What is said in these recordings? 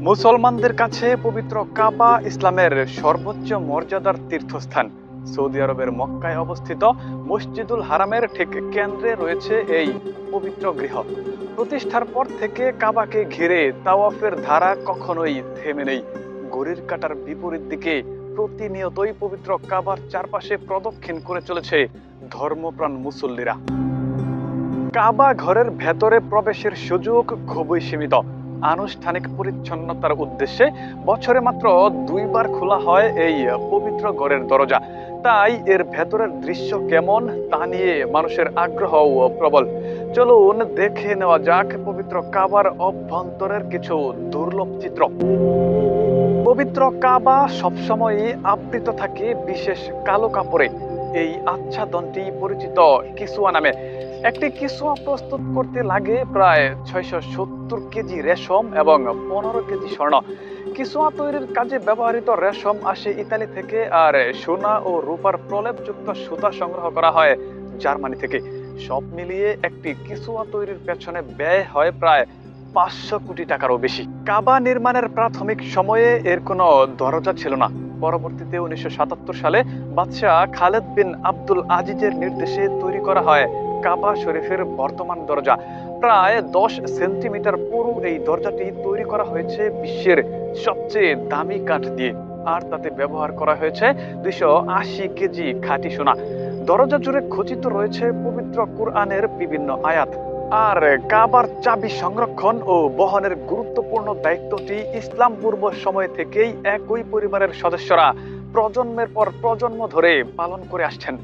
মুসলমানদের কাছে পবিত্র কাবা ইসলামের সর্বোচ্চ মর্যাদার তীর্থস্থান। সৌদি আরবের মক্কায় অবস্থিত মসজিদুল হারামের ঠিক কেন্দ্রে রয়েছে এই পবিত্র গৃহ। প্রতিষ্ঠার পর থেকে কাবাকে ঘিরে তাওয়াফের ধারা কখনোই থেমে নেই। ঘড়ির কাঁটার বিপরীত দিকে প্রতিনিয়তই পবিত্র কাবার চারপাশে প্রদক্ষিণ করে চলেছে ধর্মপ্রাণ মুসল্লিরা। কাবা ঘরের ভেতরে প্রবেশের সুযোগ খুবই সীমিত। আনুষ্ঠানিক পরিচ্ছন্নতার উদ্দেশ্যে বছরে মাত্র 2বার খোলা হয় এই পবিত্র ঘরের দরজা। তাই এর ভেতরের দৃশ্য কেমন তা নিয়ে মানুষের আগ্রহ প্রবল। চলুন দেখে নেওয়া যাক পবিত্র কাবার অভ্যন্তরের কিছু দুর্লভ চিত্র। পবিত্র কাবা সবসময়ই আবৃত থাকে বিশেষ কালো কাপড়ে। এই আচ্ছাদনটি পরিচিত কিসুয়া নামে। একটি কিসুয়া প্রস্তুত করতে লাগে প্রায় 670 কেজি রেশম এবং 15 কেজি স্বর্ণ। কিসুয়া তৈরির কাজে ব্যবহৃত রেশম আসে ইতালি থেকে, আর সোনা ও রূপার প্রলেপযুক্ত সুতা সংগ্রহ করা হয় জার্মানি থেকে। সব মিলিয়ে একটি কিসুয়া তৈরির পেছনে ব্যয় হয় প্রায় 500 কোটি টাকারও বেশি। কাবা নির্মাণের প্রাথমিক সময়ে এর কোনো দরজা ছিল না। পরবর্তীতে 1977 সালে বাদশাহ খালেদ বিন আব্দুল আজিজের নির্দেশে তৈরি করা হয় কাবা শরীফের বর্তমান দরজা। প্রায় 10 সেন্টিমিটার পুরু এই দরজাটি তৈরি করা হয়েছে বিশ্বের সবচেয়ে দামি কাঠ দিয়ে, আর তাতে ব্যবহার করা হয়েছে 280 কেজি খাঁটি সোনা। দরজা জুড়ে খচিত রয়েছে পবিত্র কুরআনের বিভিন্ন আয়াত। আর কাবার চাবি সংরক্ষণ ও বহনের গুরুত্বপূর্ণ দায়িত্বটি ইসলাম পূর্ব সময় থেকেই একই পরিবারের সদস্যরা প্রজন্মের পর প্রজন্ম ধরে পালন করে আসছেন।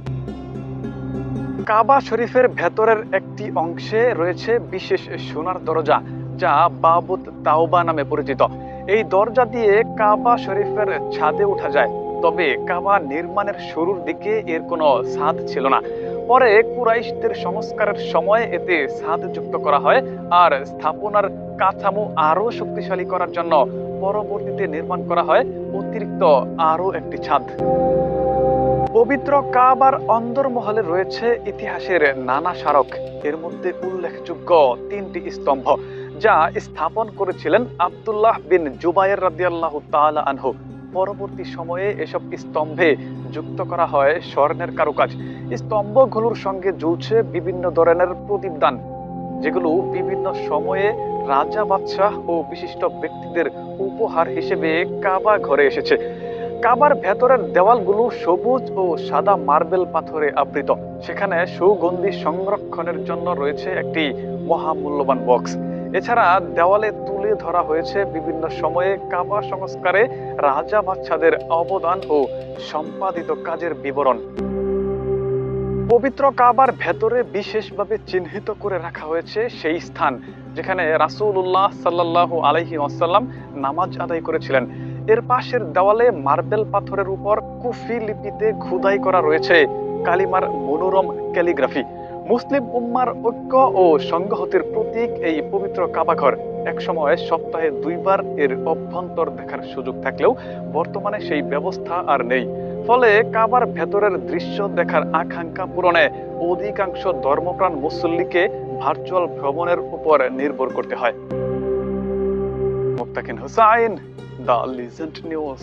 কাবা শরীফের ভেতরের একটি অংশে রয়েছে বিশেষ সোনার দরজা, যা বাবুত তাওবা নামে পরিচিত। এই দরজা দিয়ে কাবা শরীফের ছাদে ওঠা যায়। তবে কাবা নির্মাণের শুরুর দিকে এর কোনো ছাদ ছিল না। পরে কুরাইশদের সংস্কারের সময় এতে ছাদ যুক্ত করা হয়, আর স্থাপনার কাঠামো আরো শক্তিশালী করার জন্য পরবর্তীতে নির্মাণ করা হয় অতিরিক্ত আরো একটি ছাদ। পবিত্র কাবার অন্দরমহলে রয়েছে ইতিহাসের নানা স্মারক। এর মধ্যে উল্লেখযোগ্য 3টি স্তম্ভ, যা স্থাপন করেছিলেন আব্দুল্লাহ বিন জুবায়ের রাদিয়াল্লাহু তাআলা আনহু। পরবর্তী সময়ে এসব স্তম্ভে যুক্ত করা হয় স্বর্ণের কারুকাজ। স্তম্ভগুলোর সঙ্গে ঝুলছে বিভিন্ন ধরনের প্রদীপদান, যেগুলো বিভিন্ন সময়ে রাজা, বাদশাহ ও বিশিষ্ট ব্যক্তিদের উপহার হিসেবে কাবা ঘরে এসেছে। কাবার ভেতরের দেওয়ালগুলো সবুজ ও সাদা মার্বেল পাথরে আবৃত। সেখানে সুগন্ধি সংরক্ষণের জন্য রয়েছে একটি মহামূল্যবান বক্স। এছাড়া দেওয়ালে তুলে ধরা হয়েছে বিভিন্ন সময়ে কাবা সংস্কারে রাজা বাদশাদের অবদান ও সম্পাদিত কাজের বিবরণ। পবিত্র কাবার ভেতরে বিশেষভাবে চিহ্নিত করে রাখা হয়েছে সেই স্থান যেখানে রাসূলুল্লাহ সাল্লাল্লাহু আলাইহি ওয়াসাল্লাম নামাজ আদায় করেছিলেন। এর পাশের দেওয়ালে মার্বেল পাথরের উপর কুফি লিপিতে খোদাই করা রয়েছে কালিমার মনোরম ক্যালিগ্রাফি। মুসলিম উম্মার ঐক্য ও সংহতির প্রতীক এই পবিত্র কাবাঘর। একসময় সপ্তাহে 2বার এর অভ্যন্তর দেখার সুযোগ থাকলেও বর্তমানে সেই ব্যবস্থা আর নেই। ফলে কাবার ভেতরের দৃশ্য দেখার আকাঙ্ক্ষা পূরণে অধিকাংশ ধর্মপ্রাণ মুসল্লিকে ভার্চুয়াল ভ্রমণের উপর নির্ভর করতে হয়। মুক্তাকিন হুসাইন, দ্য লিজেন্ড নিউজ।